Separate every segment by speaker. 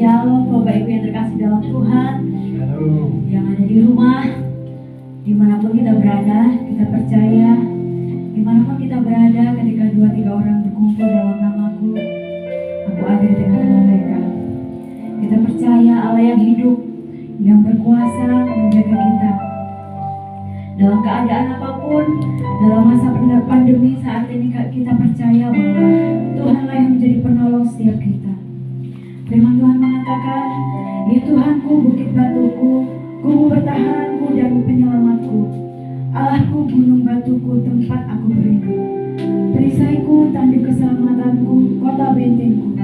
Speaker 1: Shalom Bapak Ibu yang terkasih dalam Tuhan. Yang ada di rumah, dimanapun kita berada, kita percaya dimanapun kita berada, ketika 2-3 orang berkumpul dalam namaku, aku ada di tengah-tengah mereka. Kita percaya Allah yang hidup, yang berkuasa menjaga kita dalam keadaan apapun. Dalam masa pandemi saat ini, kita percaya bahwa Tuhanlah yang menjadi penolong setiap kita. Firman Tuhan mengatakan, ya Tuhanku, bukit batuku, kubu bertahanku dan penyelamatku, Allahku, gunung batuku, tempat aku berlindung, perisaiku, tanduk keselamatanku, kota bentengku.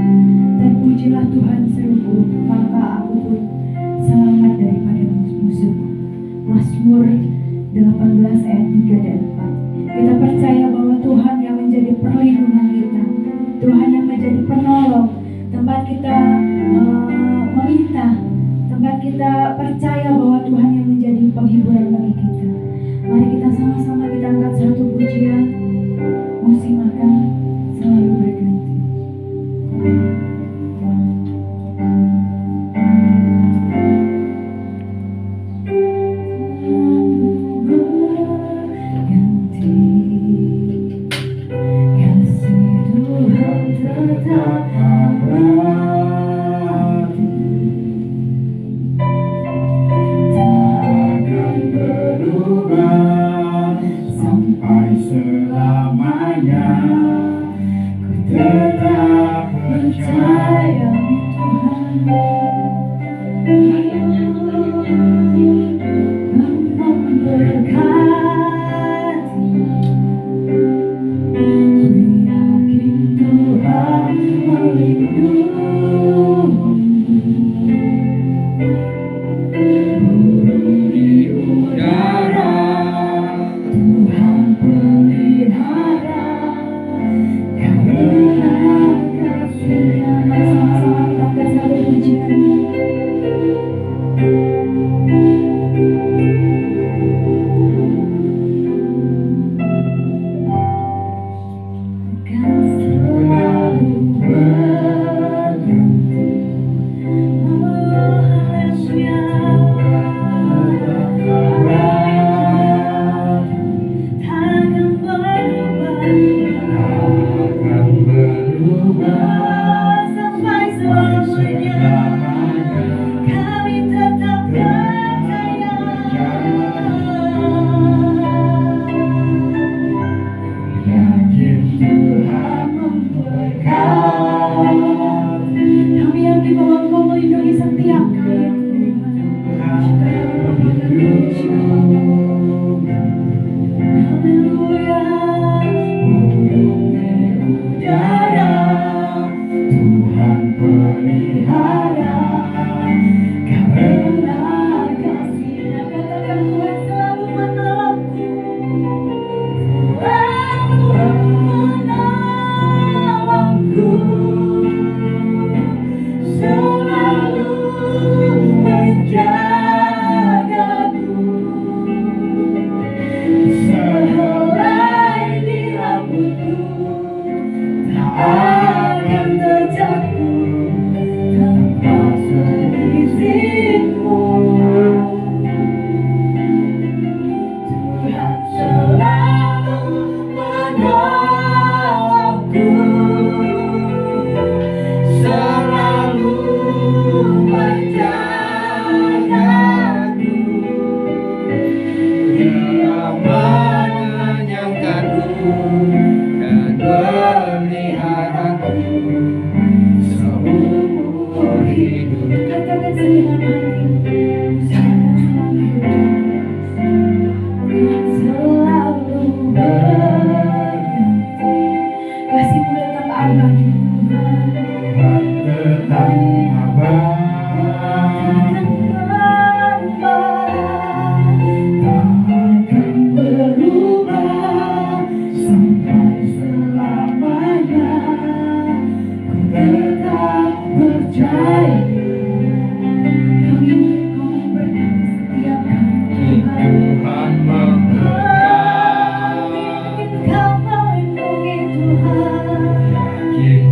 Speaker 1: Terpujilah Tuhan seruku, maka aku pun selamat daripada musuhku. Mazmur 18 ayat 3 dan 4. Kita percaya bahwa Tuhan yang menjadi perlindungan kita, Tuhan yang menjadi penolong, tempat kita meminta, tempat kita percaya bahwa Tuhan yang menjadi penghiburan bagi kita. Mari kita sama-sama kita angkat satu pujian, musim akan selalu berganti.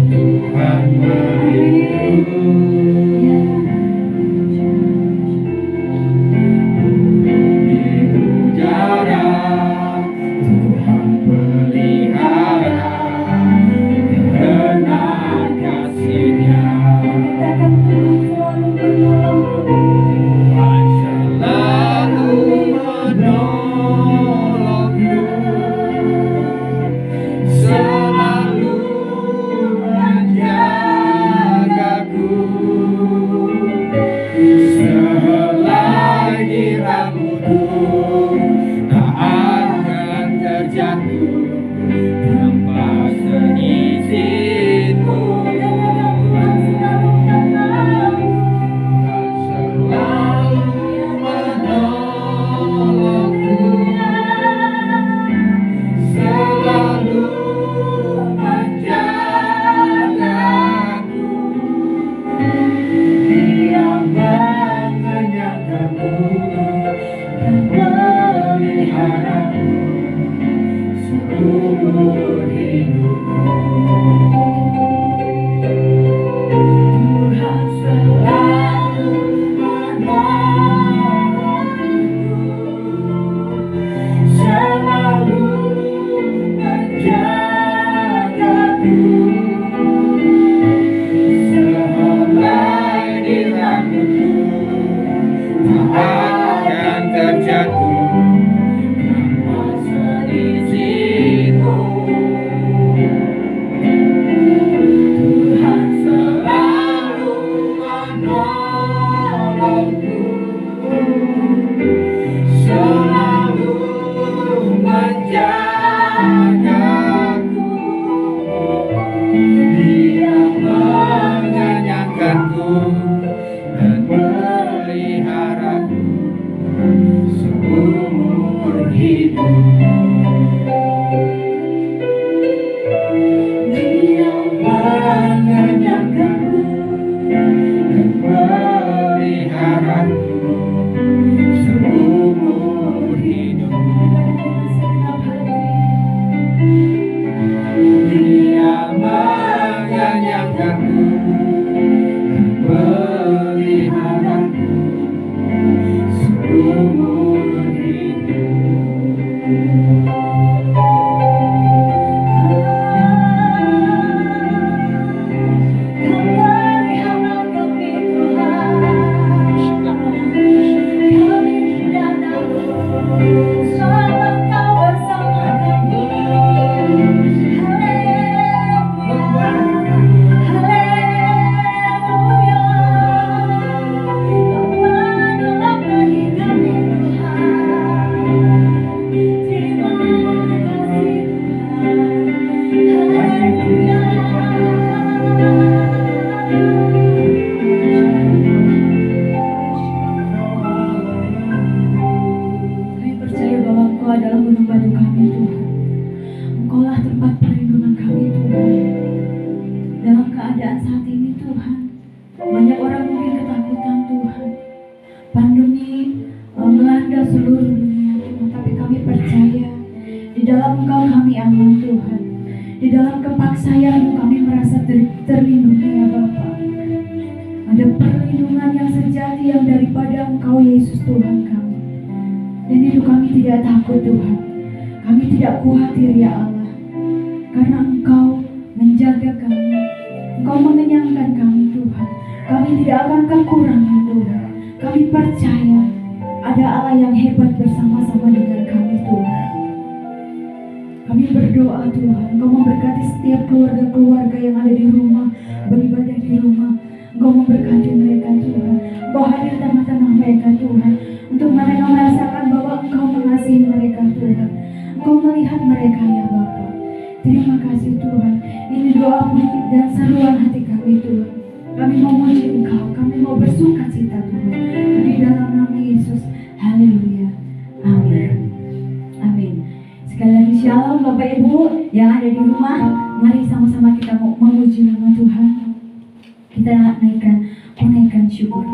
Speaker 1: Tuhan melindungi. keadaan saat ini Tuhan. Banyak orang mungkin ketakutan Tuhan. Pandemi melanda seluruh dunia Tuhan, tapi kami percaya di dalam Engkau kami aman Tuhan. Di dalam kepaksaan-Mu kami merasa terlindungi ya Bapa. Ada perlindungan yang sejati yang daripada Engkau Yesus Tuhan kami. Dan itu kami tidak takut Tuhan. Kami tidak khawatir ya Allah. Karena Engkau menjaga kami. Engkau mengenyangkan kami Tuhan. Kami tidak akan kekurangan Tuhan. Kami percaya ada Allah yang hebat bersama-sama dengan kami Tuhan. Kami berdoa Tuhan, Engkau memberkati setiap keluarga-keluarga yang ada di rumah, beribadah di rumah. Engkau memberkati mereka Tuhan. Engkau hadir tengah-tengah mereka Tuhan. Untuk mereka merasakan bahwa Engkau mengasihi mereka Tuhan. Engkau melihat mereka ya Bapa. Terima kasih Tuhan. Ini doa bukit dan seruan hati kami Tuhan. Kami mau memuji Engkau, kami mau bersuka cita Tuhan. Di dalam nama Yesus. Haleluya. Amin. Amin. Sekali lagi shalom Bapak Ibu yang ada di rumah. Mari sama-sama kita mau memuji nama Tuhan. Kita naikkan syukur.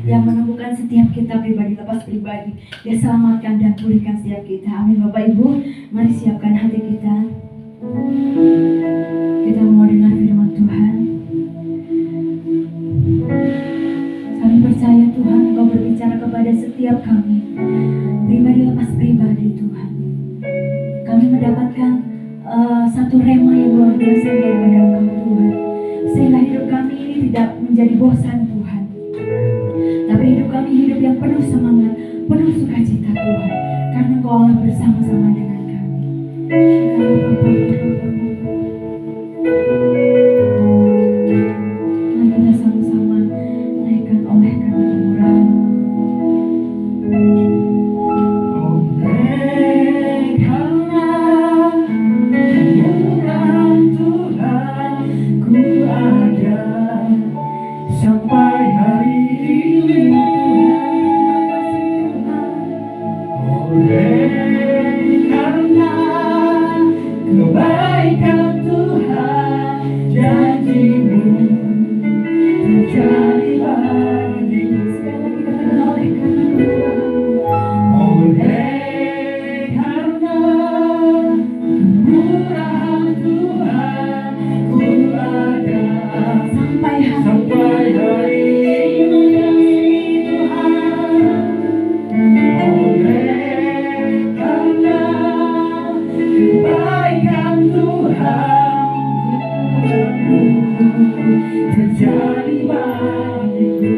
Speaker 1: Yang menemukan setiap kita pribadi lepas pribadi. Dia selamatkan dan pulihkan setiap kita. Amin Bapak Ibu. Mari siapkan hati kita. Kita mau dengar firman Tuhan. Kami percaya Tuhan Engkau berbicara kepada setiap kami, pribadi lepas pribadi Tuhan. Kami mendapatkan satu rema yang luar biasa daripada Engkau Tuhan. Sehingga hidup kami ini tidak menjadi bosan Tuhan. Tapi hidup kami hidup yang penuh semangat, penuh sukacita Tuhan. Karena Engkau Allah bersama-sama dengan kami.
Speaker 2: sampai hari ini. Oleh karena kebaikan Tuhan, janji-Mu terjadi bagiku. Oleh karena kemurahan Tuhan, ku ada sampai hari ini. Oleh karena kebaikan Tuhan, terjadi bagiku.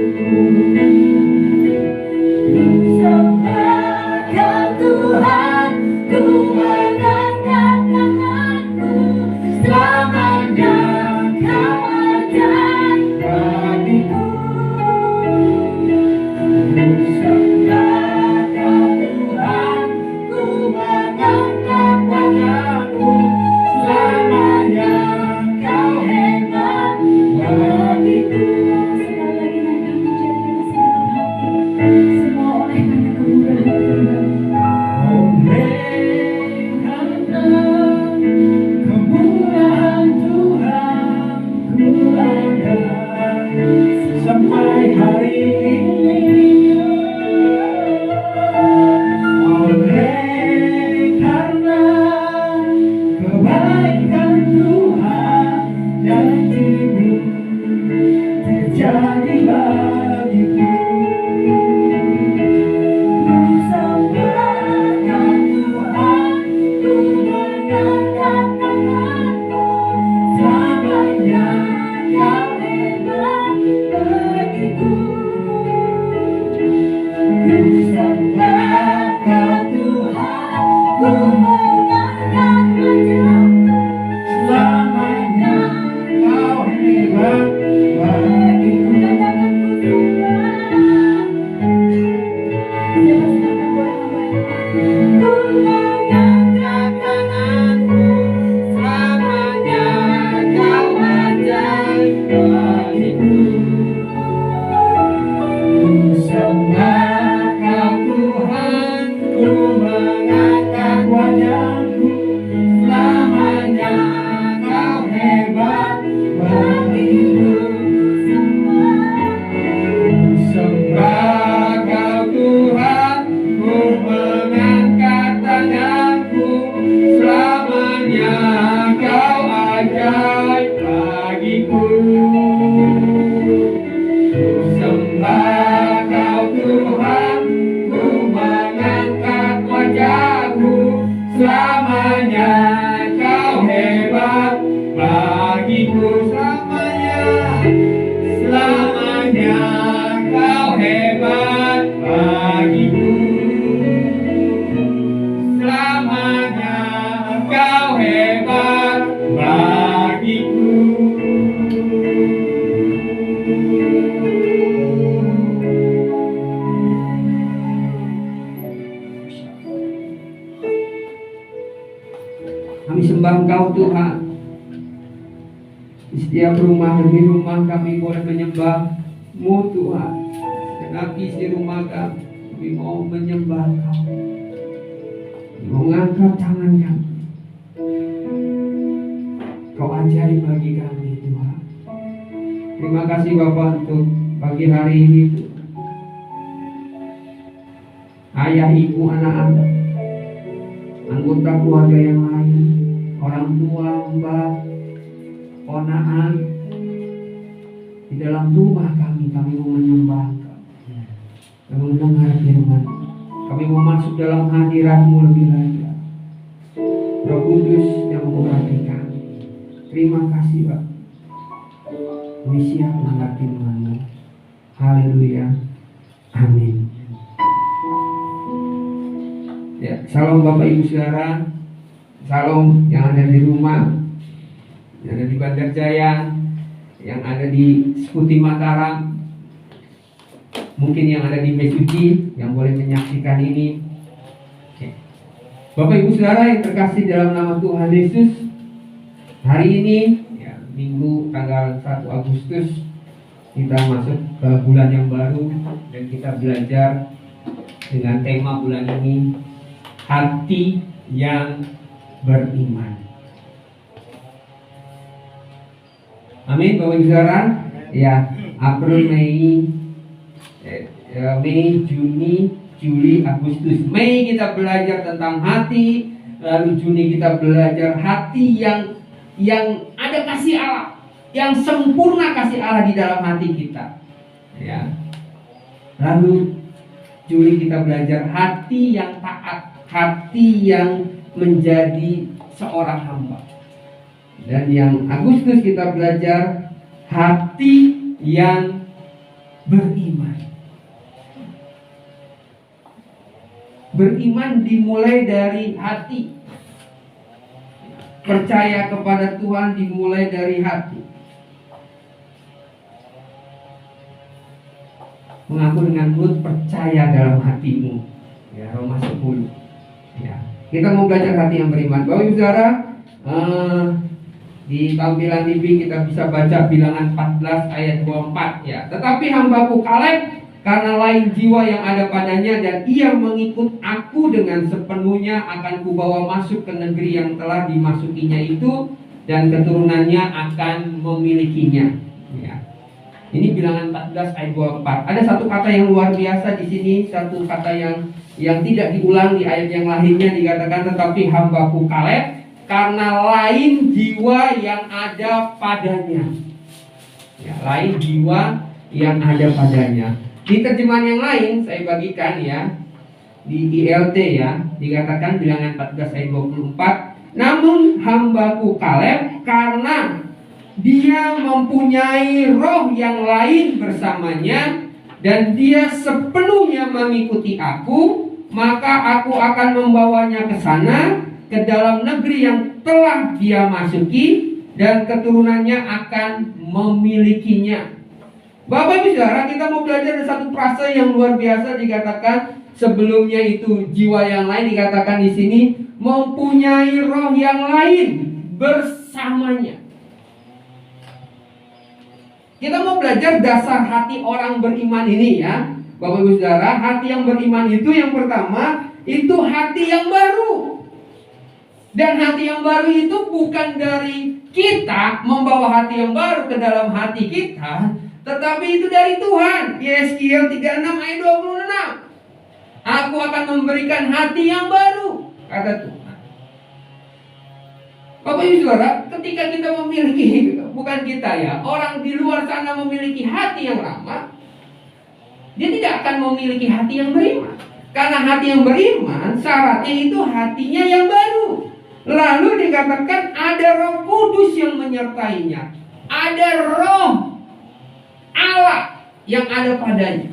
Speaker 2: Sembahkan Tuhan, ku mengangkat tanganku, selamanya Kau ajaib bagiku. Sembahkan Tuhan, ku mengangkat tanganku, selamanya Kau hebat bagiku. Sekali lagi naikkan pujian kita segenap hati. Semua oleh karena kemurahan Tuhan. Oleh karena kemurahan Tuhan, ku ada sampai hari ini. Oleh karena kebaikan Tuhan, janji-Mu terjadi bagiku. Ku sembahkan Tuhan, ku mengangkat tanganku, selamanya Kau hebat bagiku. Ku sembahkan Tuhan, ku mengangkat wajahku, selamanya Kau hebat bagiku. Katakan ku ku mengangkat tanganku, selamanya Kau ajaib bagiku. Ku sembahkan Tuhan, ku mengangkat wajahku, selamanya Kau hebat bagiku. Sembahkan Tuhan, ku mengangkat tanganku, selamanya Kau ajaib bagiku. Sembahkan Tuhan, ku mengangkat wajahku, selamanya Kau hebat bagiku. Selamanya Kau hebat bagiku. Selamanya Kau hebat bagiku. Kami sembah Engkau Tuhan. Di setiap rumah demi rumah kami boleh menyembah-Mu Tuhan. Segenap isi rumah kami mau menyembah Kau, mau mengangkat tangan kami. Kau ajaib bagi kami Tuhan. Terima kasih Bapak untuk pagi hari ini Tuhan. Ayah, ibu, anak-anak, anggota keluarga yang lain, orang tua, mbak, ponaan, di dalam rumah kami mau menyembah Kau, kami mendengar firman, kami mau masuk dalam hadirat-Mu lebih lagi. Roh Kudus yang mengurapi kami. Terima kasih Pak. Kami siap mendengar firman-Mu. Haleluya. Amin. Ya, salam Bapak Ibu Saudara, salam yang ada di rumah, yang ada di Bandar Jaya, yang ada di Sekuti Mataram, mungkin yang ada di Mesuji yang boleh menyaksikan ini. Oke. Bapak Ibu Saudara yang terkasih dalam nama Tuhan Yesus, hari ini ya, Minggu tanggal 1 Agustus Kita masuk ke bulan yang baru dan kita belajar dengan tema bulan ini, hati yang beriman. Amin, Bapak Ibu Saudara. Ya, April, Mei, Juni, Juli, Agustus. Mei kita belajar tentang hati, lalu Juni kita belajar hati yang ada kasih Allah, yang sempurna kasih Allah di dalam hati kita. Ya. Lalu Juli kita belajar hati yang taat, hati yang menjadi seorang hamba. Dan yang Agustus kita belajar hati yang beriman. Beriman dimulai dari hati. Percaya kepada Tuhan dimulai dari hati. Mengaku dengan mulut, percaya dalam hatimu. Ya, Roma 10. Ya. Kita mau belajar hati yang beriman. Bapak Ibu Saudara, di tampilan TV kita bisa baca Bilangan 14 ayat 24 ya. Tetapi hambaku Kaleb, karena lain jiwa yang ada padanya dan ia mengikut aku dengan sepenuhnya, akan kubawa masuk ke negeri yang telah dimasukinya itu, dan keturunannya akan memilikinya. Ya. Ini Bilangan 14 ayat 24. Ada satu kata yang luar biasa di sini, satu kata yang tidak diulang di ayat yang lainnya, dikatakan tetapi hambaku Kaleb, karena lain jiwa yang ada padanya. Ya, lain jiwa yang ada padanya. Di terjemahan yang lain saya bagikan ya, di ILT ya, dikatakan Bilangan 14 ayat 24. Namun hambaku Kaleb, karena dia mempunyai roh yang lain bersamanya dan dia sepenuhnya mengikuti aku, maka aku akan membawanya ke sana, ke dalam negeri yang telah dia masuki, dan keturunannya akan memilikinya. Bapak Ibu Saudara, kita mau belajar ada satu frase yang luar biasa, dikatakan sebelumnya itu jiwa yang lain, dikatakan di sini mempunyai roh yang lain bersamanya. Kita mau belajar dasar hati orang beriman ini ya, Bapak Ibu Saudara. Hati yang beriman itu yang pertama, itu hati yang baru. Dan hati yang baru itu bukan dari kita membawa hati yang baru ke dalam hati kita, tetapi itu dari Tuhan. Yeskiel 36 ayat 26. Aku akan memberikan hati yang baru, kata Tuhan. Bapak Ibu Saudara, ketika kita memiliki, bukan kita ya, orang di luar sana memiliki hati yang ramah, dia tidak akan memiliki hati yang beriman. Karena hati yang beriman syaratnya itu hatinya yang baru. Lalu dikatakan ada Roh Kudus yang menyertainya, ada Roh Allah yang ada padanya.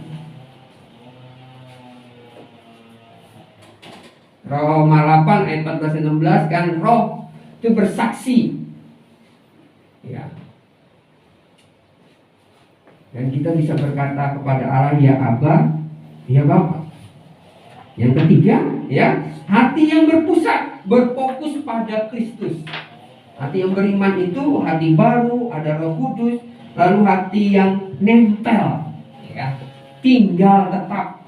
Speaker 2: Roma 8 ayat 14-16 kan, roh itu bersaksi ya. Dan kita bisa berkata kepada Allah, ya Aba, ya Bapa. Yang ketiga ya, hati yang berfokus pada Kristus. Hati yang beriman itu hati baru, ada Roh Kudus, lalu hati yang nempel ya, tinggal tetap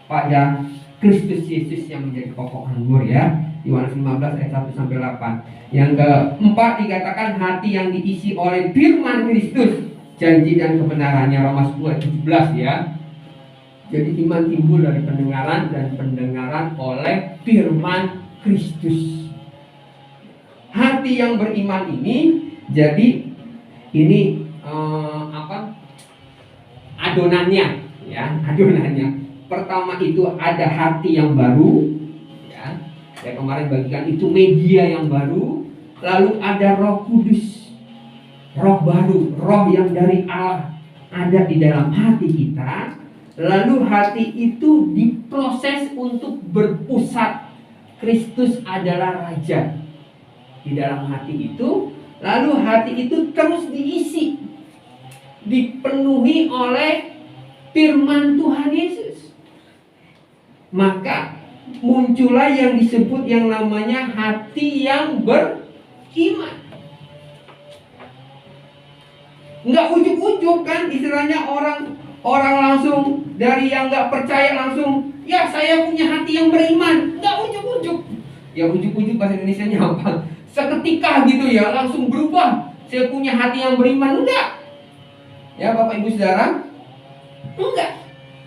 Speaker 2: pada Kristus Yesus yang menjadi pokok anggur ya. Yohanes 15 ayat 1-8. Yang keempat dikatakan hati yang diisi oleh firman Kristus, janji dan kebenarannya, Roma 10 ayat 17 ya. Jadi iman timbul dari pendengaran, dan pendengaran oleh firman Kristus. Hati yang beriman ini, jadi ini adonannya ya, adonannya. Pertama itu ada hati yang baru ya. Saya kemarin bagikan itu media yang baru. Lalu ada Roh Kudus, roh baru, roh yang dari Allah ada di dalam hati kita. Lalu hati itu diproses untuk berpusat Kristus adalah Raja di dalam hati itu. Lalu hati itu terus diisi, dipenuhi oleh firman Tuhan Yesus. Maka muncullah yang disebut yang namanya hati yang beriman. Nggak ujuk-ujuk kan, istilahnya orang langsung dari yang nggak percaya langsung, ya saya punya hati yang beriman. Nggak ujuk-ujuk. Ya ujuk-ujuk bahasa Indonesianya apa? Seketika gitu ya, langsung berubah. Saya punya hati yang beriman. Enggak. Ya Bapak Ibu Saudara, enggak.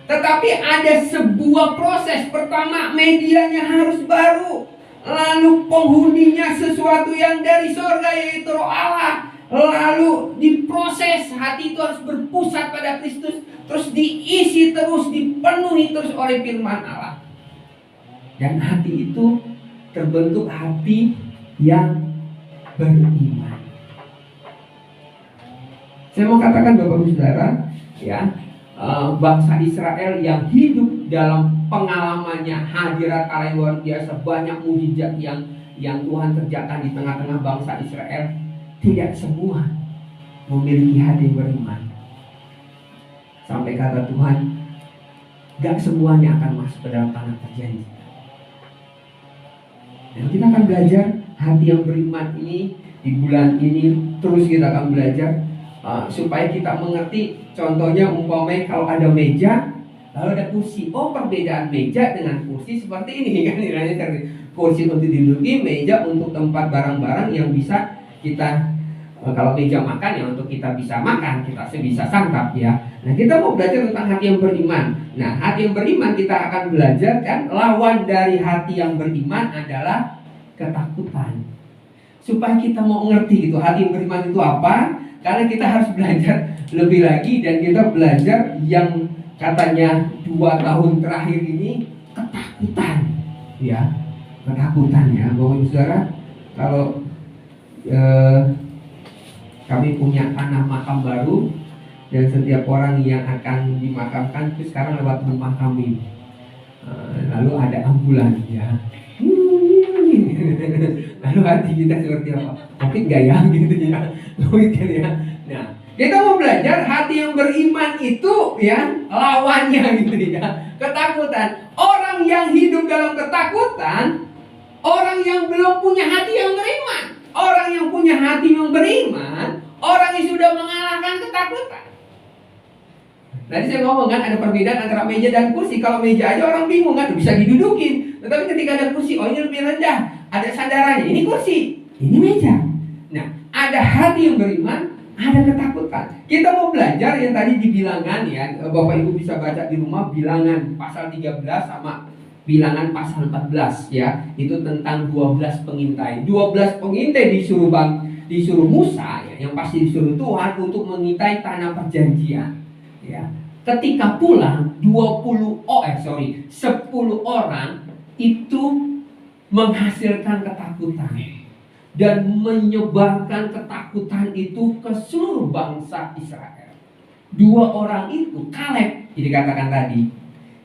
Speaker 2: Tetapi ada sebuah proses. Pertama, medianya harus baru. Lalu penghuninya sesuatu yang dari surga, yaitu Roh Allah. Lalu diproses, hati itu harus berpusat pada Kristus. Terus diisi terus, dipenuhi terus oleh firman Allah. Dan hati itu terbentuk hati yang beriman. Saya mau katakan Bapak Ibu Saudara, ya, bangsa Israel yang hidup dalam pengalamannya hadirat Allah yang luar biasa, banyak mujizat yang Tuhan kerjakan di tengah-tengah bangsa Israel, tidak semua memiliki hati yang beriman. Sampai kata Tuhan, gak semuanya akan masuk ke dalam tanah perjanjian. Dan kita akan belajar hati yang beriman ini di bulan ini. Terus kita akan belajar supaya kita mengerti. Contohnya umpamanya kalau ada meja lalu ada kursi. Oh, perbedaan meja dengan kursi seperti ini kan, kursi untuk diduduki, meja untuk tempat barang-barang yang bisa kita, kalau meja makan ya untuk kita bisa makan, kita bisa santap ya. Nah, kita mau belajar tentang hati yang beriman. Nah, hati yang beriman kita akan belajar kan, lawan dari hati yang beriman adalah ketakutan. Supaya kita mau ngerti itu hati yang beriman itu apa, karena kita harus belajar lebih lagi. Dan kita belajar yang katanya 2 tahun terakhir ini ketakutan, ya, ketakutan ya, Bapak Ibu Saudara. Kalau kami punya tanah makam baru, dan setiap orang yang akan dimakamkan itu sekarang lewat rumah kami. Lalu ada ambulan, ya. Lalu hati kita seperti apa? Covid gak ya, gitu ya, Covid kan ya. Nah, kita mau belajar hati yang beriman itu ya lawannya gitu ya, ketakutan. Orang yang hidup dalam ketakutan, orang yang belum punya hati yang beriman. Orang yang punya hati yang beriman, orang yang sudah mengalahkan ketakutan. Tadi saya ngomong kan ada perbedaan antara meja dan kursi. Kalau meja aja orang bingung kan, bisa didudukin. Tetapi ketika ada kursi, oh ini lebih rendah, ada sandarannya. Ini kursi, ini meja. Nah, ada hati yang beriman, ada ketakutan. Kita mau belajar yang tadi di Bilangan ya, Bapak Ibu bisa baca di rumah Bilangan pasal 13 sama Bilangan pasal 14 ya. Itu tentang 12 pengintai. 12 pengintai disuruh Musa ya, yang pasti disuruh Tuhan untuk mengintai tanah perjanjian. Ya, ketika pulang 10 orang itu menghasilkan ketakutan dan menyebarkan ketakutan itu ke seluruh bangsa Israel. 2 orang itu, Kaleb, jadi katakan tadi,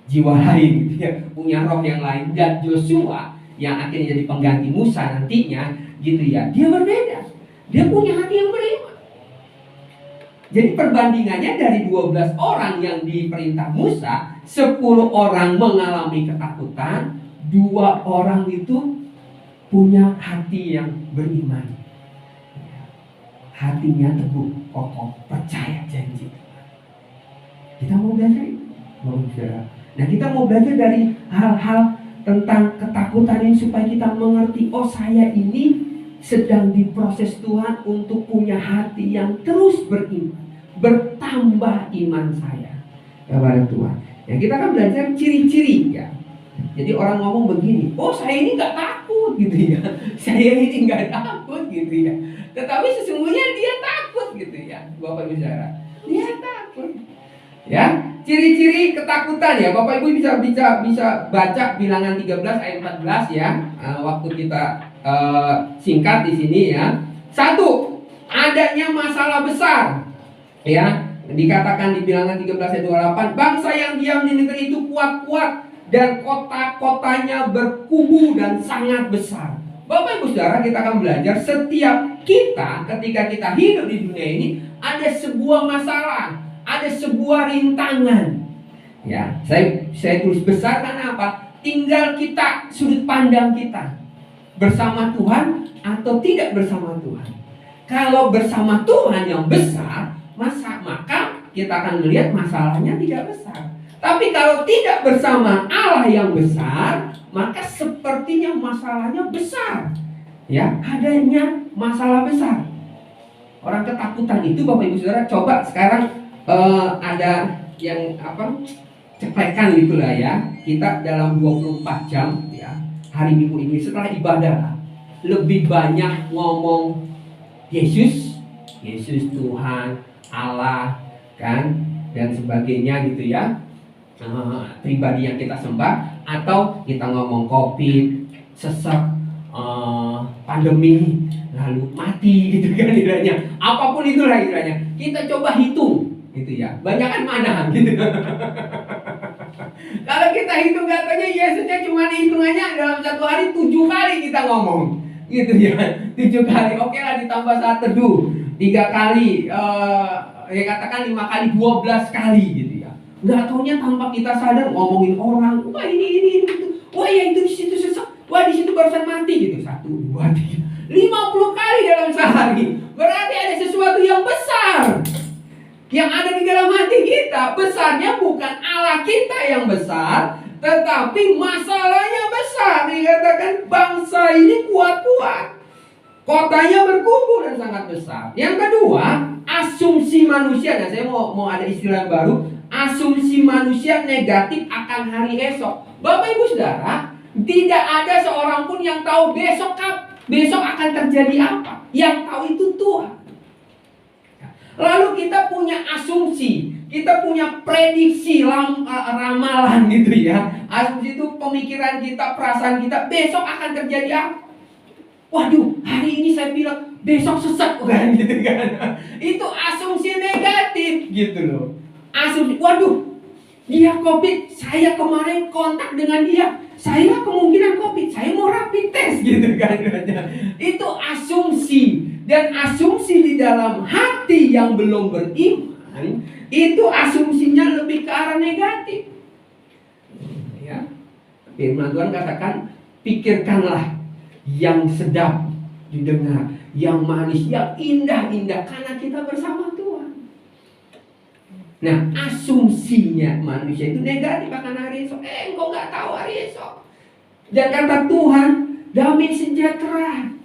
Speaker 2: jiwa lain, dia punya roh yang lain, dan Joshua yang akhirnya jadi pengganti Musa nantinya, gitu ya. Dia berbeda, dia punya hati yang beriman. Jadi perbandingannya dari 12 orang yang diperintah Musa, 10 orang mengalami ketakutan, 2 orang itu punya hati yang beriman. Hatinya teguh, kokoh, percaya janji. Kita mau belajar itu. Nah, kita mau belajar dari hal-hal tentang ketakutan ini supaya kita mengerti, oh saya ini sedang diproses Tuhan untuk punya hati yang terus beriman, bertambah iman saya kepada Tuhan. Ya, kita akan belajar ciri-ciri ya. Jadi orang ngomong begini, oh saya ini nggak takut gitu ya, saya ini nggak takut gitu ya. Tetapi sesungguhnya dia takut gitu ya, Bapak Ibu Saudara, dia takut. Ya, ciri-ciri ketakutan ya, Bapak Ibu bisa baca Bilangan 13 ayat 14 ya. Waktu kita singkat di sini ya. 1, adanya masalah besar. Ya, dikatakan di Bilangan 13 ayat 28, bangsa yang diam di negeri itu kuat-kuat dan kota-kotanya berkubu dan sangat besar. Bapak Ibu Saudara, kita akan belajar setiap kita ketika kita hidup di dunia ini ada sebuah masalah, ada sebuah rintangan. Ya, saya tulis besar karena apa? Tinggal kita sudut pandang kita. Bersama Tuhan atau tidak bersama Tuhan. Kalau bersama Tuhan yang besar, maka kita akan melihat masalahnya tidak besar. Tapi kalau tidak bersama Allah yang besar, maka sepertinya masalahnya besar. Ya, adanya masalah besar. Orang ketakutan itu, Bapak Ibu Saudara, coba sekarang ada yang ceplekan gitulah ya. Kita dalam 24 jam ya, hari Minggu ini setelah ibadah lebih banyak ngomong Yesus Tuhan, Allah kan, dan sebagainya gitu ya. Pribadi yang kita sembah, atau kita ngomong COVID, sesek, pandemi, lalu mati gitu kan istilahnya. Apapun itulah istilahnya. Kita coba hitung gitu ya. Banyakan mana gitu. Kalau kita hitung katanya Yesusnya cuma hitungannya dalam satu hari 7 kali kita ngomong gitu ya. 7 kali. Oke lah, ditambah saat teduh 3 kali, ya katakan 5 kali 12 kali gitu ya. Nggak taunya tanpa kita sadar ngomongin orang, wah ini itu, wah ya itu di situ sesek, wah di situ barusan mati gitu. 1, 2, 3, 50 kali dalam sehari. Berarti ada sesuatu yang besar yang ada di dalam hati kita. Besarnya bukan Allah kita yang besar, tetapi masalahnya besar. Dikatakan bangsa ini kuat-kuat, kotanya berkumpul dan sangat besar. Yang kedua, asumsi manusia. Nah, saya mau ada istilah baru, asumsi manusia negatif akan hari esok. Bapak Ibu Saudara, tidak ada seorang pun yang tahu besok akan terjadi apa. Yang tahu itu Tuhan. Lalu kita punya asumsi, kita punya prediksi, ramalan gitu ya. Asumsi itu pemikiran kita, perasaan kita, besok akan terjadi apa. Waduh, hari ini saya bilang besok sesek kan gitu kan. Itu asumsi negatif gitu loh. Asumsi, waduh, dia COVID, saya kemarin kontak dengan dia, saya kemungkinan COVID, saya mau rapid test gitu kan. Itu asumsi. Dan asumsi di dalam hati yang belum beriman, itu asumsinya lebih ke arah negatif. Ya. Firman Tuhan katakan, pikirkanlah yang sedap didengar, yang manis, yang indah-indah, karena kita bersama Tuhan. Nah, asumsinya manusia itu negatif akan hari esok. Engkau nggak tahu hari esok. Dan kata Tuhan, damai sejahtera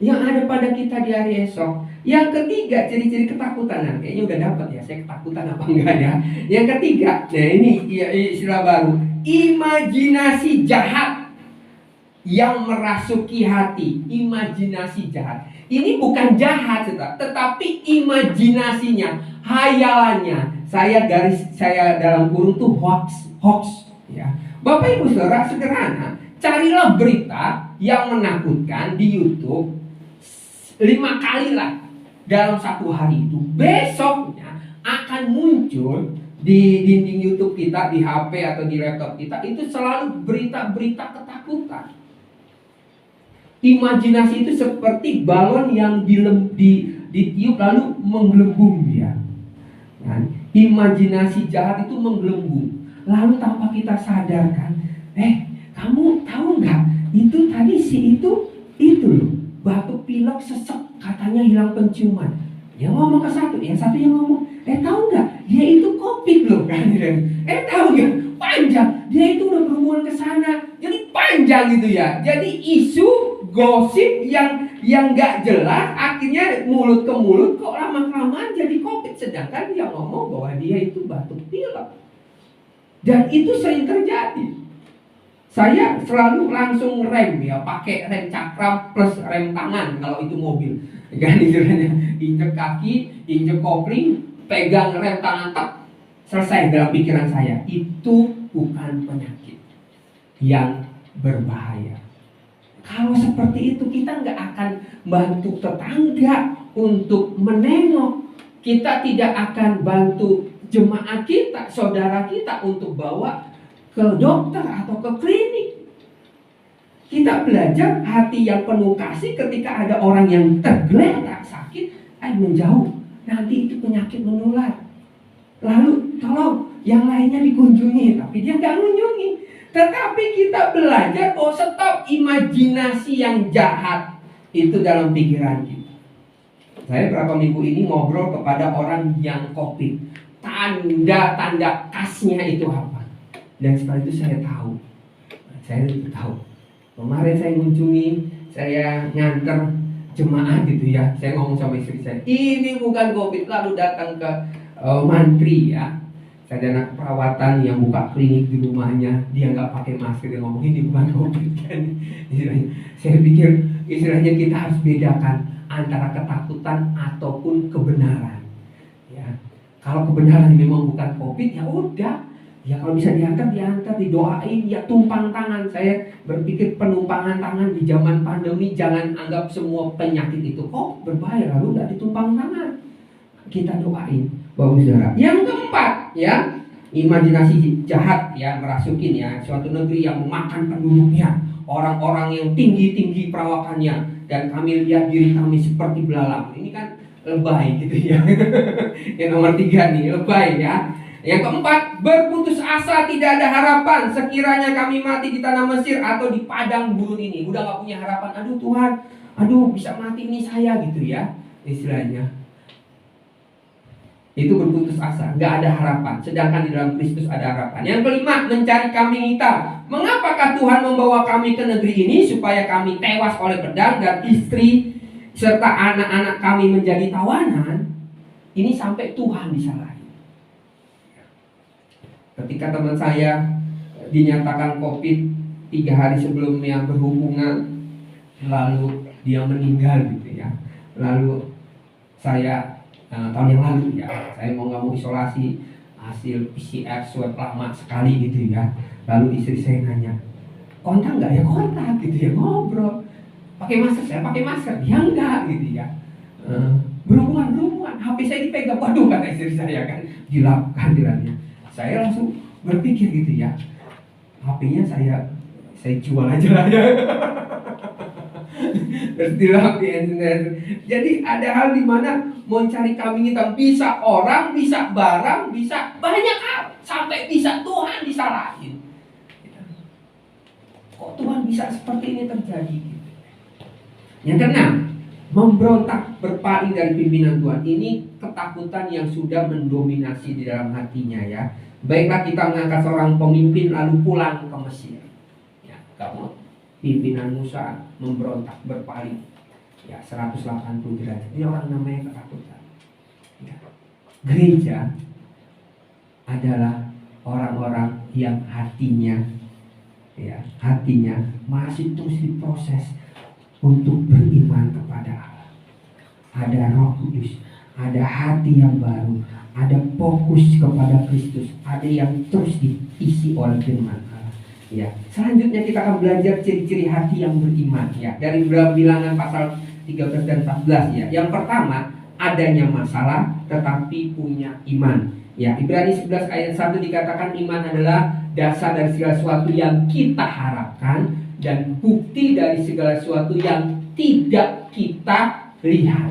Speaker 2: yang ada pada kita di hari esok. Yang ketiga, ciri-ciri ketakutan. Nah, kayaknya udah dapat ya, saya ketakutan apa enggak ya. Yang ketiga, nah ini istilah baru, imajinasi jahat yang merasuki hati. Imajinasi jahat. Ini bukan jahat, tetapi imajinasinya, hayalannya. Saya dalam kurung tuh hoax ya. Bapak Ibu Saudara, sederhana, carilah berita yang menakutkan di YouTube 5 kali lah dalam satu hari itu. Besoknya akan muncul di dinding YouTube kita, di HP atau di laptop kita, itu selalu berita-berita ketakutan. Imajinasi itu seperti balon yang ditiup lalu menggelembung dia. Kan? Imajinasi jahat itu menggelembung. Lalu tanpa kita sadarkan, kamu tahu nggak? Itu tadi itu loh, batuk pilek sesek, katanya hilang penciuman. Dia ngomong ke satu, yang satu yang ngomong, tahu nggak? Dia itu COVID loh kan? Tahu nggak? Panjang. Dia itu udah berhubungan ke sana. Jadi panjang gitu ya. Jadi isu gosip yang nggak jelas, akhirnya mulut ke mulut, kok lama-kelamaan jadi COVID. Sedangkan dia ngomong bahwa dia itu batuk pilek. Dan itu sering terjadi. Saya selalu langsung rem ya, pakai rem cakram plus rem tangan kalau itu mobil. Kan istilahnya, injek kaki, injek kopling, pegang rem tangan, tak selesai dalam pikiran saya. Itu bukan penyakit yang berbahaya. Kalau seperti itu kita nggak akan bantu tetangga untuk menengok. Kita tidak akan bantu jemaat kita, saudara kita untuk bawa ke dokter atau ke klinik. Kita belajar hati yang penuh kasih ketika ada orang yang tergeletak sakit, menjauh. Nanti itu penyakit menular. Lalu tolong yang lainnya dikunjungi, tapi dia nggak mengunjungi. Tetapi kita belajar stop imajinasi yang jahat itu dalam pikiran kita. Saya berapa minggu ini ngobrol kepada orang yang COVID. Tanda-tanda khasnya itu apa? Dan setelah itu saya tahu. Kemarin saya mengunjungi, saya nganter jemaah gitu ya. Saya ngomong sama istri saya, ini bukan COVID. Lalu datang ke mantri ya, sarjana keperawatan yang buka klinik di rumahnya, dia nggak pakai masker, dia ngomong ini bukan COVID kan. Saya pikir istilahnya kita harus bedakan antara ketakutan ataupun kebenaran. Ya, kalau kebenaran memang bukan COVID, ya udah. Ya kalau bisa diantar, didoain, ya tumpang tangan. Saya berpikir penumpangan tangan di zaman pandemi, jangan anggap semua penyakit itu kok berbahaya lalu nggak ditumpang tangan. Kita doain, Bapak Saudara. Yang keempat, ya, imajinasi jahat ya, merasukin ya, suatu negeri yang memakan penduduknya, orang-orang yang tinggi-tinggi perawakannya, dan kami lihat diri kami seperti belalang. Ini kan lebay gitu ya. Yang nomor 3 nih, lebay ya. Yang keempat, berputus asa, tidak ada harapan. Sekiranya kami mati di tanah Mesir atau di padang gurun ini, udah gak punya harapan. Aduh Tuhan, bisa mati ini saya gitu ya, istilahnya. Itu berputus asa, gak ada harapan. Sedangkan di dalam Kristus ada harapan. Yang kelima, mencari kambing hitam. Mengapakah Tuhan membawa kami ke negeri ini? Supaya kami tewas oleh pedang dan istri serta anak-anak kami menjadi tawanan. Ini sampai Tuhan disalahin. Ketika teman saya dinyatakan COVID 3 hari sebelumnya berhubungan, lalu dia meninggal gitu ya. Lalu saya tahun yang lalu ya, saya mau isolasi, hasil PCR swab lama sekali gitu ya. Lalu istri saya nanya, kontak nggak ya? Kontak gitu ya, ngobrol. Pakai masker, saya pakai masker, ya enggak gitu ya. Berhubungan, HP saya dipegang, waduh kata istri saya kan, dilakukan. Saya langsung berpikir gitu ya, HP-nya saya jual aja lah ya. Terus dilakuin. Jadi ada hal di mana mau cari kambing hitam, bisa orang, bisa barang, bisa banyak hal, sampai bisa Tuhan disalahin. Kok Tuhan bisa seperti ini terjadi? Yang keenam, memberontak, berpaling dari pimpinan Tuhan. Ini ketakutan yang sudah mendominasi di dalam hatinya ya. Baiklah kita mengangkat seorang pemimpin lalu pulang ke Mesir. Ya, kamu pimpinan Musa memberontak, berpaling. Ya, 180 derajat. Ini orang namanya ketakutan. Ya. Gereja adalah orang-orang yang hatinya masih terus diproses untuk beriman kepada Allah. Ada Roh Kudus, ada hati yang baru, ada fokus kepada Kristus, ada yang terus diisi oleh firman Allah. Ya, selanjutnya kita akan belajar ciri-ciri hati yang beriman ya, dari Bilangan pasal 13 dan 14 ya. Yang pertama, adanya masalah tetapi punya iman. Ya, Ibrani 11 ayat 1 dikatakan iman adalah dasar dari segala sesuatu yang kita harapkan dan bukti dari segala sesuatu yang tidak kita lihat.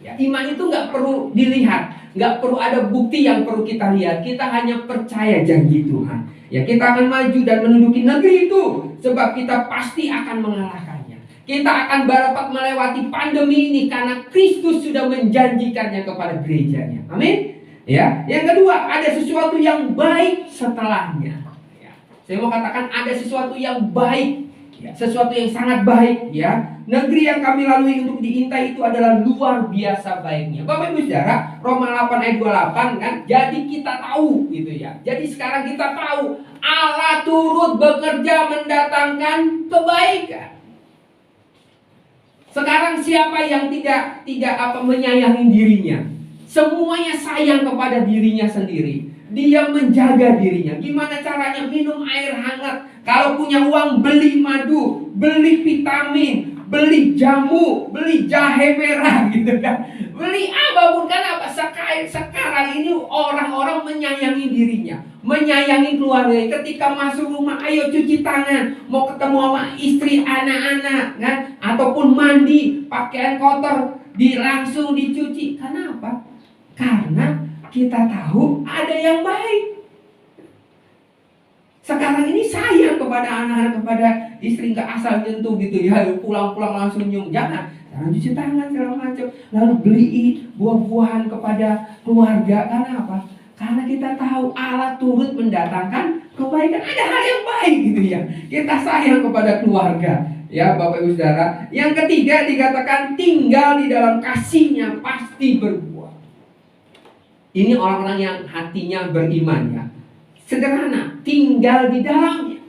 Speaker 2: Ya, iman itu nggak perlu dilihat, nggak perlu ada bukti yang perlu kita lihat. Kita hanya percaya janji Tuhan. Ya, kita akan maju dan menduduki negeri itu, sebab kita pasti akan mengalahkannya. Kita akan dapat melewati pandemi ini karena Kristus sudah menjanjikannya kepada gerejanya. Amin. Ya, yang kedua, ada sesuatu yang baik setelahnya. Ya, saya mau katakan ada sesuatu yang baik. Ya, sesuatu yang sangat baik ya. Negeri yang kami lalui untuk diintai itu adalah luar biasa baiknya. Bapak Ibu Saudara, Roma 8 ayat 28 kan. Jadi kita tahu gitu ya. Jadi sekarang kita tahu Allah turut bekerja mendatangkan kebaikan. Sekarang siapa yang tidak menyayangi dirinya? Semuanya sayang kepada dirinya sendiri. Dia menjaga dirinya. Gimana caranya? Minum air hangat. Kalau punya uang, beli madu, beli vitamin, beli jamu, beli jahe merah gitu kan. Beli apapun. Kenapa? Sekarang ini orang-orang menyayangi dirinya, menyayangi keluarga. Ketika masuk rumah, ayo cuci tangan. Mau ketemu sama istri, anak-anak kan? Ataupun mandi, pakaian kotor langsung dicuci. Kenapa? Karena kita tahu ada yang baik. sekarang ini sayang kepada anak-anak, kepada istri, nggak asal nyentuh gitu ya, pulang-pulang langsung nyium. Jangan. Jangan cuci tangan segala macam. Lalu beli buah-buahan kepada keluarga. Karena apa? Karena kita tahu Allah turut mendatangkan kebaikan. Ada hal yang baik gitu ya. Kita sayang kepada keluarga. Ya Bapak Ibu Saudara. Yang ketiga dikatakan tinggal di dalam kasihnya pasti berbuah. Ini orang-orang yang hatinya beriman ya. Sederhana, tinggal di dalamnya.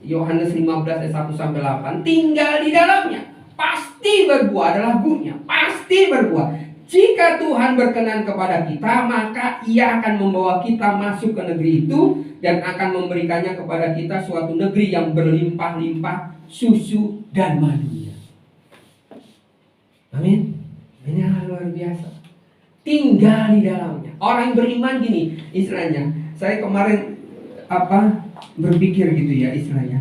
Speaker 2: Yohanes 15 ayat 1-8, tinggal di dalamnya. Pasti berbuah, adalah buahnya. Pasti berbuah. Jika Tuhan berkenan kepada kita, maka Ia akan membawa kita masuk ke negeri itu dan akan memberikannya kepada kita suatu negeri yang berlimpah-limpah susu dan madunya. Amin. Ini hal luar biasa. Tinggal di dalamnya. Orang yang beriman gini, istilahnya. Saya kemarin berpikir gitu ya istilahnya.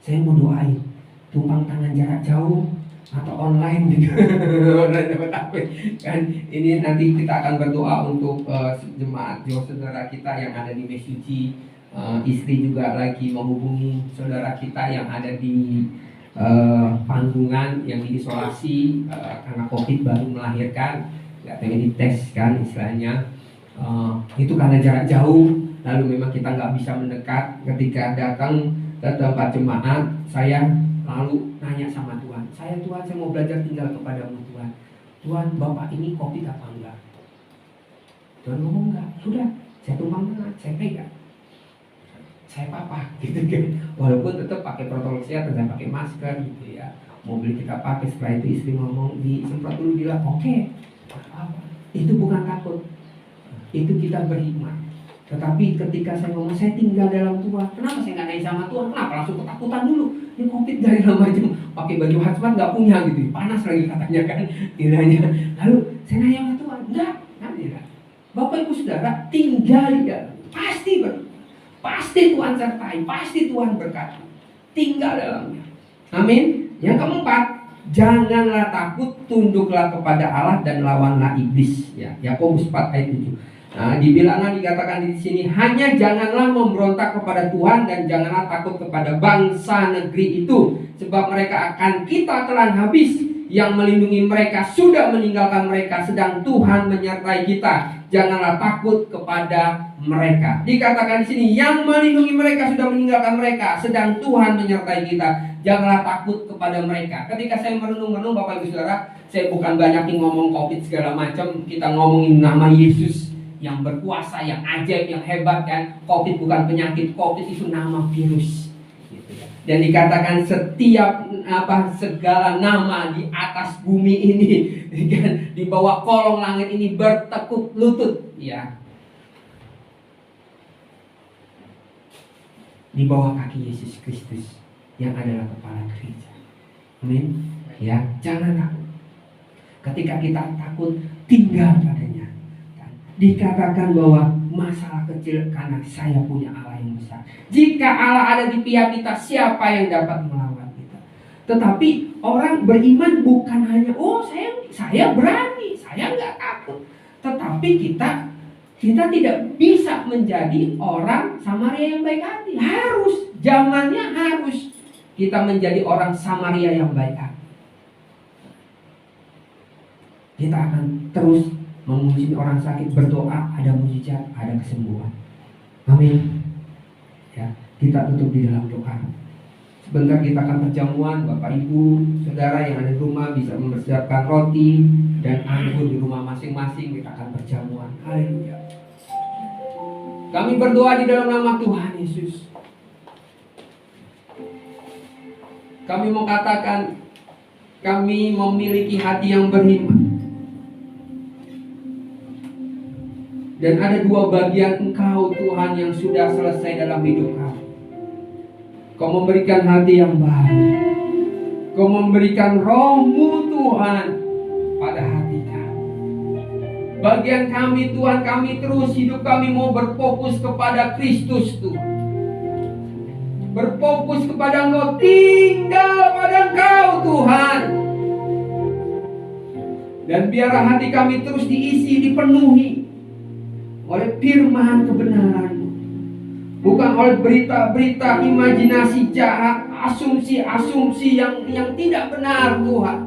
Speaker 2: Saya mau doain tumpang tangan jarak jauh atau online gitu. Online dapat apa? Kan ini nanti kita akan berdoa untuk jemaat saudara kita yang ada di Mesuji. Istri juga lagi menghubungi saudara kita yang ada di Panggungan yang diisolasi karena COVID baru melahirkan. Gak pengen dites kan istilahnya. Itu karena jarak jauh. Lalu memang kita nggak bisa mendekat. Ketika datang ke tempat jemaat, saya lalu nanya sama Tuhan, saya mau belajar tinggal kepadamu Tuhan. Tuhan, Bapak ini COVID apa enggak? Tuhan ngomong enggak. Sudah, saya tumpang tangan, saya pegang, saya papa gitu kan. Walaupun tetap pakai protokol kesehatan, saya pakai masker gitu ya. Mobil kita pakai. Setelah itu istri ngomong, disemprot dulu, bilang oke. Apa? Itu bukan takut, itu kita beriman. Tetapi ketika saya ngomong saya tinggal dalam Tuhan, kenapa saya nggak nanya sama Tuhan? Kenapa langsung ketakutan dulu? Ini COVID dari lama aja, pakai baju hazmat nggak punya gitu, panas lagi katanya kan, kiranya. Lalu saya nanya sama Tuhan, enggak. Bapak Ibu Saudara, tinggal di dalam, pasti Tuhan sertai, pasti Tuhan berkati, tinggal dalamnya. Amin. Yang keempat, janganlah takut, tunduklah kepada Allah dan lawanlah iblis. Ya, Yakobus 4 ayat 7. Nah, di bilangan dikatakan di sini, hanya janganlah memberontak kepada Tuhan dan janganlah takut kepada bangsa negeri itu, sebab mereka akan kita telan habis. Yang melindungi mereka sudah meninggalkan mereka, sedang Tuhan menyertai kita. Janganlah takut kepada mereka. Dikatakan di sini, yang melindungi mereka sudah meninggalkan mereka, sedang Tuhan menyertai kita. Janganlah takut kepada mereka. Ketika saya merenung-renung Bapak Ibu Saudara, saya bukan banyak ngomong COVID segala macam, kita ngomongin nama Yesus yang berkuasa, yang ajaib, yang hebat kan. COVID bukan penyakit, COVID itu nama virus gitu ya. Dan dikatakan setiap segala nama di atas bumi ini di bawah kolong langit ini bertekuk lutut ya, di bawah kaki Yesus Kristus yang adalah kepala gereja. Amin ya. Jangan takut. Ketika kita takut, tinggal padanya. Dikatakan bahwa masalah kecil karena saya punya Allah yang besar. Jika Allah ada di pihak kita, siapa yang dapat melawan kita? Tetapi orang beriman bukan hanya saya berani, saya nggak takut. Tetapi kita tidak bisa menjadi orang Samaria yang baik hati. Zamannya harus kita menjadi orang Samaria yang baik hati. Kita akan terus menguji orang sakit, berdoa, ada mujizat, ada kesembuhan. Amin. Ya, kita tutup di dalam doa. Sebentar kita akan perjamuan. Bapak Ibu Saudara yang ada di rumah bisa mempersiapkan roti dan anggur di rumah masing-masing. Kita akan perjamuan. Haleluya. Kami berdoa di dalam nama Tuhan Yesus. Kami mau katakan, kami memiliki hati yang beriman. Dan ada dua bagian Engkau Tuhan yang sudah selesai dalam hidup kami. Kau memberikan hati yang baik. Kau memberikan Roh-Mu Tuhan pada hati kami. Bagian kami Tuhan, kami terus hidup kami mau berfokus kepada Kristus Tuhan. Berfokus kepada Engkau, tinggal pada Engkau Tuhan. Dan biarlah hati kami terus diisi, dipenuhi oleh firman kebenaran-Mu. bukan oleh berita-berita imajinasi jahat, asumsi-asumsi yang tidak benar Tuhan.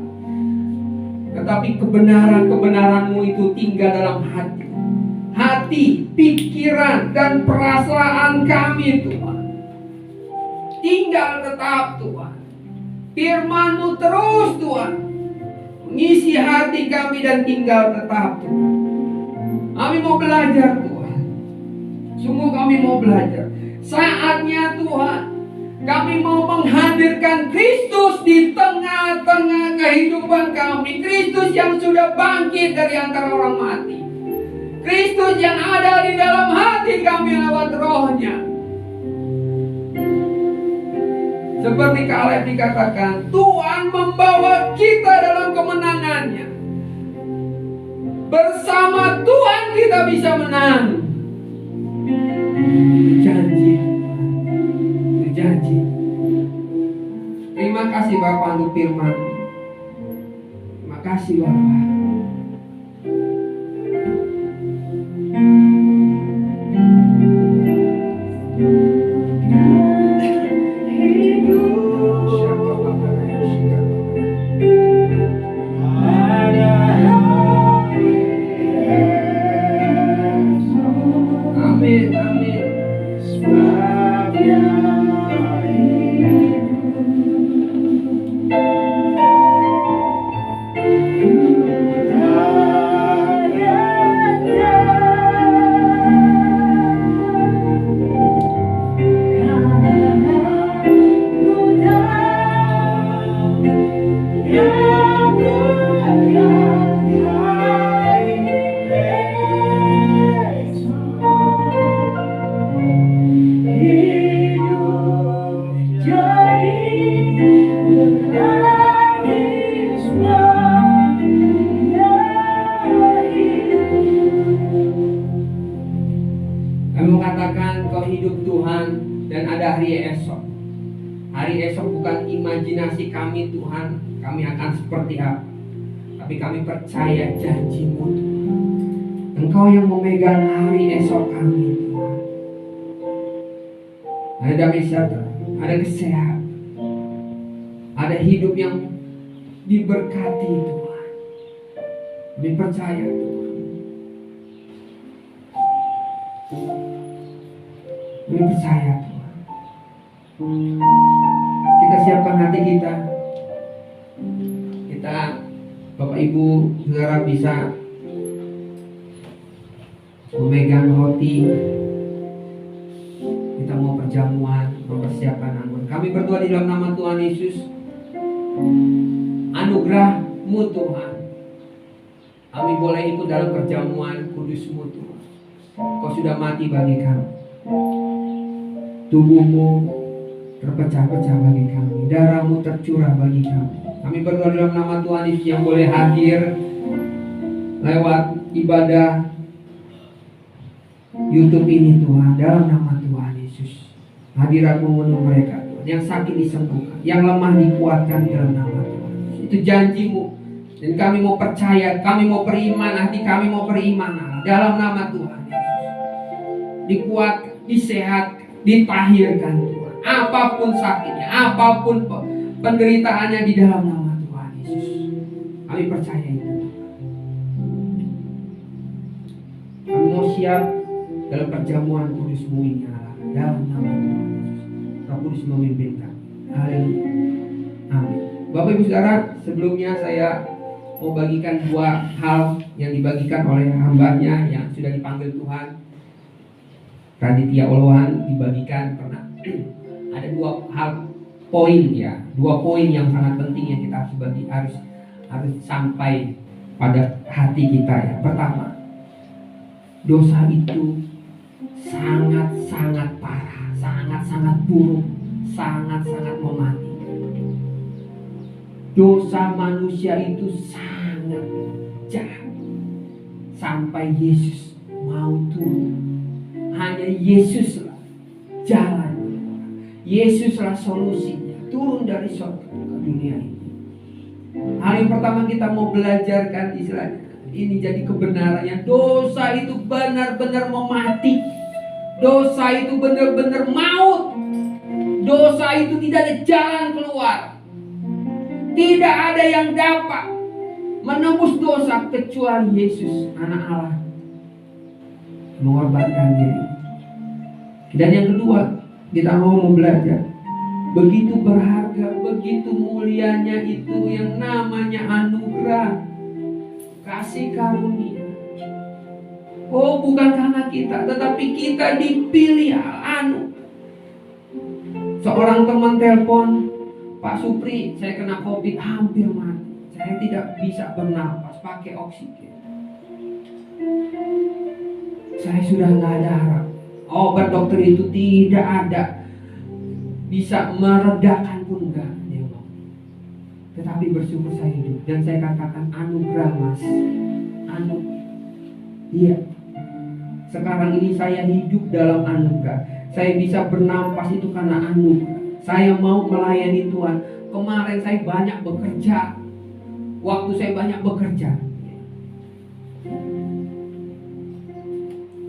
Speaker 2: Tetapi kebenaran-kebenaran-Mu itu tinggal dalam hati, pikiran, dan perasaan kami Tuhan. Tinggal tetap Tuhan. Firman-Mu terus Tuhan mengisi hati kami dan tinggal tetap Tuhan. Kami mau belajar Tuhan. Sungguh kami mau belajar. Saatnya Tuhan, kami mau menghadirkan Kristus di tengah-tengah kehidupan kami. Kristus yang sudah bangkit dari antara orang mati. Kristus yang ada di dalam hati kami lewat Roh-Nya. Seperti Kaleb dikatakan, Tuhan membawa kita dalam kemenangannya. Bersama Tuhan kita bisa menang. Janji, berjanji. Terima kasih Bapak untuk firman. Terima kasih Bapak. Amin, amin. Kami mengatakan kau hidup Tuhan dan ada hari esok. Hari esok bukan imajinasi kami Tuhan, kami akan seperti apa. Tapi kami percaya janji-Mu Tuhan. Engkau yang memegang hari esok kami Tuhan. Ada damai sejahtera, ada kesehatan, ada hidup yang diberkati Tuhan. Kami percaya Tuhan. Kami percaya Tuhan. Kita siapkan hati kita. Kita, Bapak Ibu, Saudara bisa memegang roti. Kita mau perjamuan, mempersiapkan anugerah. Kami berdoa di dalam nama Tuhan Yesus. Anugerah-Mu Tuhan. Kami boleh ikut dalam perjamuan kudus-Mu Tuhan. Kau sudah mati bagi kami. Tubuh-Mu terpecah-pecah bagi kami. Darah-Mu tercurah bagi kami. Kami berdoa dalam nama Tuhan Yesus yang boleh hadir lewat ibadah YouTube ini Tuhan. Dalam nama Tuhan Yesus, hadirat-Mu memenuhi mereka Tuhan. Yang sakit disembuhkan, yang lemah dikuatkan dalam nama Tuhan Yesus. Itu janji-Mu. Dan kami mau percaya, kami mau beriman, hati kami mau beriman dalam nama Tuhan Yesus. Dikuatkan, disehatkan, ditahirkan Tuhan. Apapun sakitnya, apapun penderitaannya di dalam nama Tuhan Yesus. Kami percaya itu. Kami mau siap dalam perjamuan kudus-Mu ini Allah. Dalam nama Tuhan Yesus. Roh Kudus memimpin kami. Haleluya. Amin. Bapak Ibu Saudara, sebelumnya saya mau bagikan dua hal yang dibagikan oleh hambanya yang sudah dipanggil Tuhan. Raditya Olohan dibagikan karena ada dua hal poin ya, dua poin yang sangat penting yang kita harus sampai pada hati kita ya. Pertama, dosa itu sangat-sangat parah, sangat-sangat buruk, sangat-sangat mematikan. Dosa manusia itu sangat jahat sampai Yesus mau turun. Hanya Yesuslah jalan, Yesuslah solusinya, turun dari surga ke dunia ini. Hal yang pertama kita mau belajarkan istilahnya, ini jadi kebenarannya. Dosa itu benar-benar mematikan. Dosa itu benar-benar maut. Dosa itu tidak ada jalan keluar. Tidak ada yang dapat menembus dosa kecuali Yesus, Anak Allah, mengorbankan diri. Dan yang kedua, kita mau belajar begitu berharga, begitu mulianya itu yang namanya anugerah, kasih karunia. Oh, bukan karena kita, tetapi kita dipilih anugerah. Seorang teman telepon, Pak Supri, saya kena COVID, hampir mati. Saya tidak bisa bernapas, pakai oksigen. Saya sudah nggak ada harap. Obat dokter itu tidak ada, bisa meredakan pun enggak. Tetapi bersyukur saya hidup. Dan saya katakan anugerah, Mas. Anugerah. Iya. Sekarang ini saya hidup dalam anugerah. Saya bisa bernapas itu karena anugerah. Saya mau melayani Tuhan. Kemarin saya banyak bekerja. Waktu saya banyak bekerja.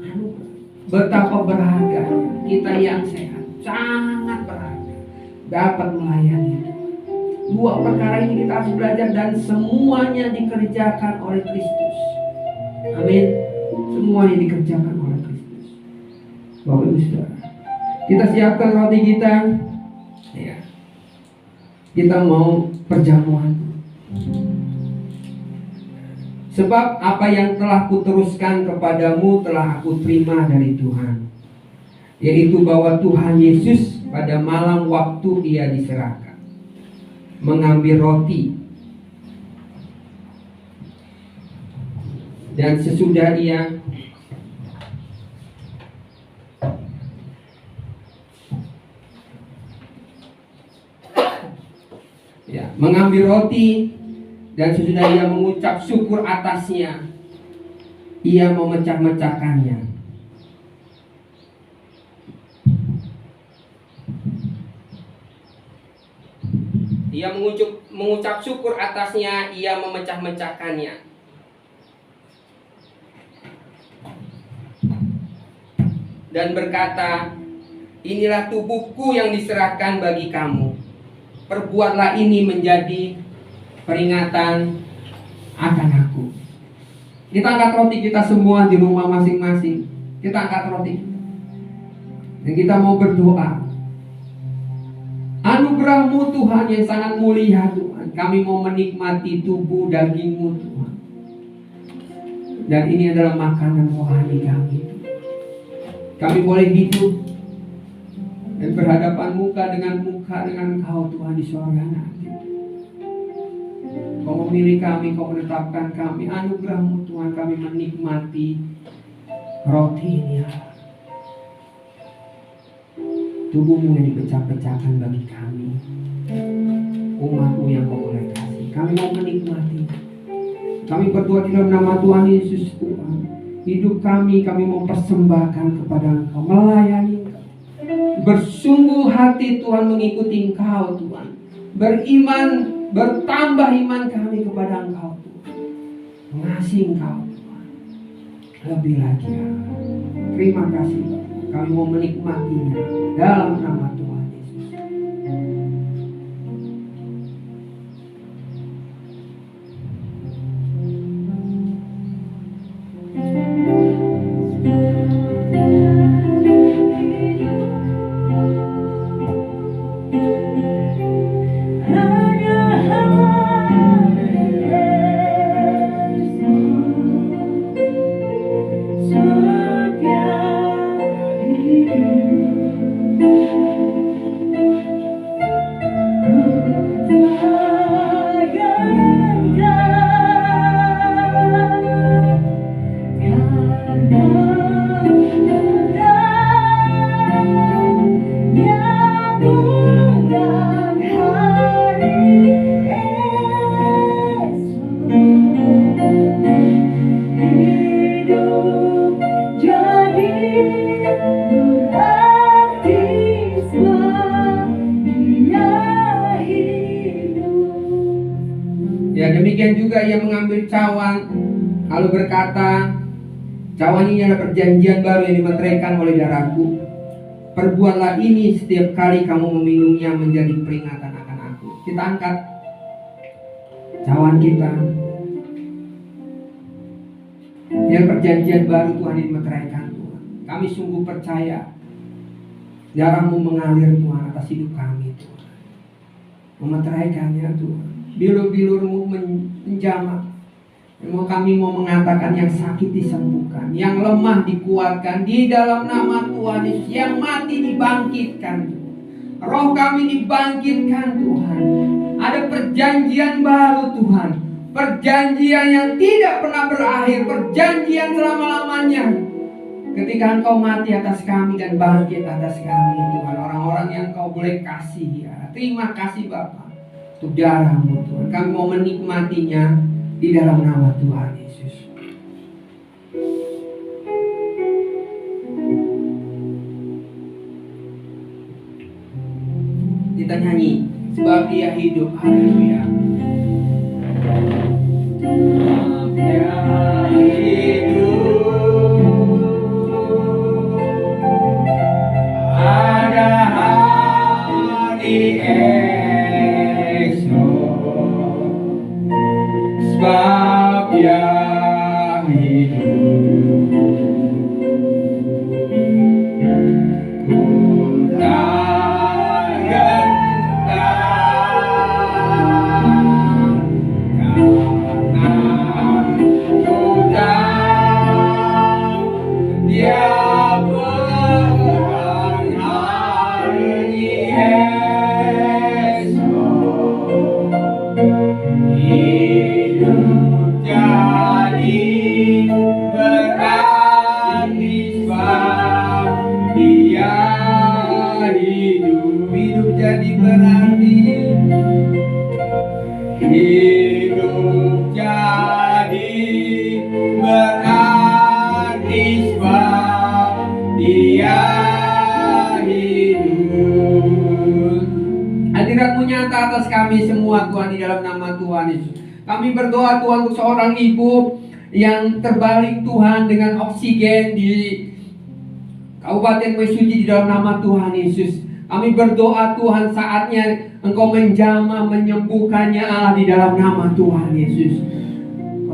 Speaker 2: Anugerah. Betapa berharga kita yang sehat. Sangat berharga. Dapat melayani Tuhan. Dua perkara ini kita harus belajar. Dan semuanya dikerjakan oleh Kristus. Amin. Semuanya dikerjakan oleh Kristus. Bapak Ibu Saudara, kita siapkan roti kita. Ya. Kita mau perjamuan. Sebab apa yang telah kuteruskan kepadamu telah aku terima dari Tuhan, yaitu bahwa Tuhan Yesus pada malam waktu ia diserahkan mengambil roti, dan sesudah ia mengambil roti, dan sesudah ia mengucap syukur atasnya, ia memecah-mecahkannya. Ia mengucap syukur atasnya, ia memecah-mecahkannya. Dan berkata, inilah tubuhku yang diserahkan bagi kamu. Perbuatlah ini menjadi peringatan akan aku. Kita angkat roti kita semua di rumah masing-masing. Kita angkat roti. Dan kita mau berdoa. Anugerah-Mu Tuhan yang sangat mulia Tuhan. Kami mau menikmati tubuh daging-Mu Tuhan. Dan ini adalah makanan rohani kami. Kami boleh hidup dan berhadapan muka dengan Engkau Tuhan di surga nanti. Kau memilih kami, Kau menetapkan kami. Anugerah-Mu Tuhan, kami menikmati roti ini. Tubuh-Mu yang dipecah-pecahkan bagi kami, umat-Mu yang Kau boleh kasih. Kami mau menikmati. Kami berdoa di dalam nama Tuhan Yesus Tuhan. Hidup kami mau persembahkan kepada Engkau, melayani Engkau. Bersungguh hati Tuhan mengikuti Engkau Tuhan. Beriman, bertambah iman kami kepada Engkau Tuhan. Mengasihi Engkau Tuhan. Lebih lagi ya. Terima kasih Bapak. Kami mau menikmatinya dalam nama Tuhan Yesus. Ya, demikian juga ia mengambil cawan lalu berkata, Cawan ini adalah perjanjian baru yang dimeteraikan oleh darahku. Perbuatlah ini setiap kali kamu meminumnya menjadi peringatan akan aku. Kita angkat cawan kita. Ini perjanjian baru Tuhan yang dimeteraikan Tuhan. Kami sungguh percaya darah-Mu mengalir Tuhan atas hidup kami Tuhan. Memeteraikannya Tuhan. Bilur-bilur-Mu menjamah. Kami mau mengatakan yang sakit disembuhkan, yang lemah dikuatkan di dalam nama Tuhan Yesus, yang mati dibangkitkan Tuhan. Roh kami dibangkitkan Tuhan. Ada perjanjian baru Tuhan, perjanjian yang tidak pernah berakhir, perjanjian selama-lamanya. Ketika Engkau mati atas kami dan bangkit atas kami Tuhan, orang-orang yang Engkau boleh kasih ya. Terima kasih Bapa untuk darah-Mu Tuhan. Kami mau menikmatinya di dalam nama Tuhan Yesus. Kita nyanyi sebab Dia hidup. Haleluya. Sebab Dia hidup, ada hari sebab Dia hidup, ku tak gentar, karena ku tahu Dia berang hari esok. Hidup jadi berarti sebab Dia hidup. Hidup jadi berarti. Hidup jadi berarti sebab Dia hidup. Hadirat-Mu nyata atas kami semua Tuhan di dalam nama Tuhan Yesus. Kami berdoa Tuhan untuk seorang ibu yang terbalik Tuhan dengan oksigen di Kabupaten Mesuji di dalam nama Tuhan Yesus. Kami berdoa Tuhan saatnya Engkau menjamah menyembuhkannya Allah di dalam nama Tuhan Yesus.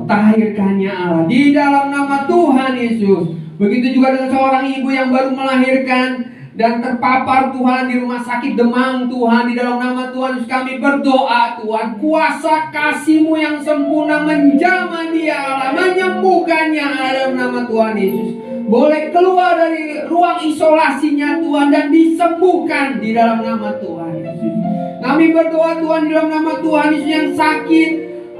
Speaker 2: Tahirkannya Allah di dalam nama Tuhan Yesus. Begitu juga dengan seorang ibu yang baru melahirkan dan terpapar Tuhan di rumah sakit demam Tuhan, di dalam nama Tuhan Yesus kami berdoa Tuhan, kuasa kasih-Mu yang sempurna menjamah dia Allah, menyembuhkannya Allah dalam nama Tuhan Yesus. Boleh keluar dari ruang isolasinya Tuhan dan disembuhkan di dalam nama Tuhan Yesus. Kami berdoa Tuhan di dalam nama Tuhan Yesus yang sakit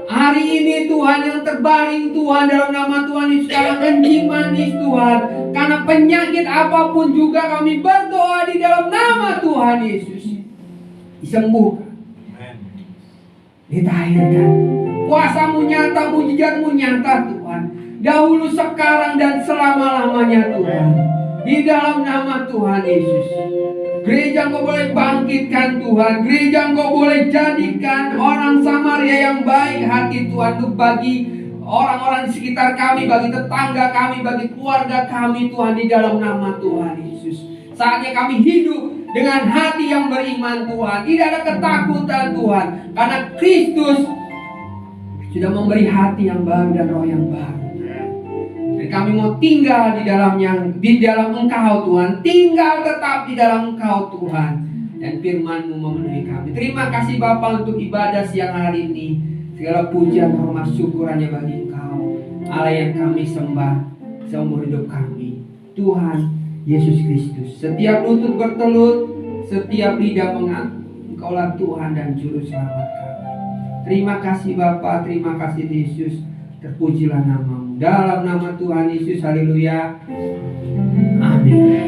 Speaker 2: hari ini Tuhan, yang terbaring Tuhan dalam nama Tuhan Yesus, karena kencing manis Tuhan, karena penyakit apapun juga kami berdoa di dalam nama Tuhan Yesus disembuhkan, ditahirkan. Kuasa-Mu nyata, mujizat-Mu nyata Tuhan, dahulu, sekarang, dan selama-lamanya Tuhan, di dalam nama Tuhan Yesus. Gereja Engkau boleh bangkitkan Tuhan. Gereja Engkau boleh jadikan orang Samaria yang baik hati Tuhan, untuk bagi orang-orang di sekitar kami, bagi tetangga kami, bagi keluarga kami Tuhan, di dalam nama Tuhan Yesus. Saatnya kami hidup dengan hati yang beriman Tuhan, tidak ada ketakutan Tuhan, karena Kristus sudah memberi hati yang baru dan roh yang baru. Dan kami mau tinggal di dalam Engkau Tuhan, tinggal tetap di dalam Engkau Tuhan, dan firman-Mu memenuhi kami. Terima kasih Bapa untuk ibadah siang hari ini. Segala pujian, hormat, syukur hanya bagi Engkau, Allah yang kami sembah seumur hidup kami, Tuhan Yesus Kristus. Setiap lutut bertelut, setiap lidah mengaku Engkaulah Tuhan dan Juru Selamat kami. Terima kasih Bapa, terima kasih Yesus. Terpujilah nama-Mu dalam nama Tuhan Yesus. Haleluya. Amin.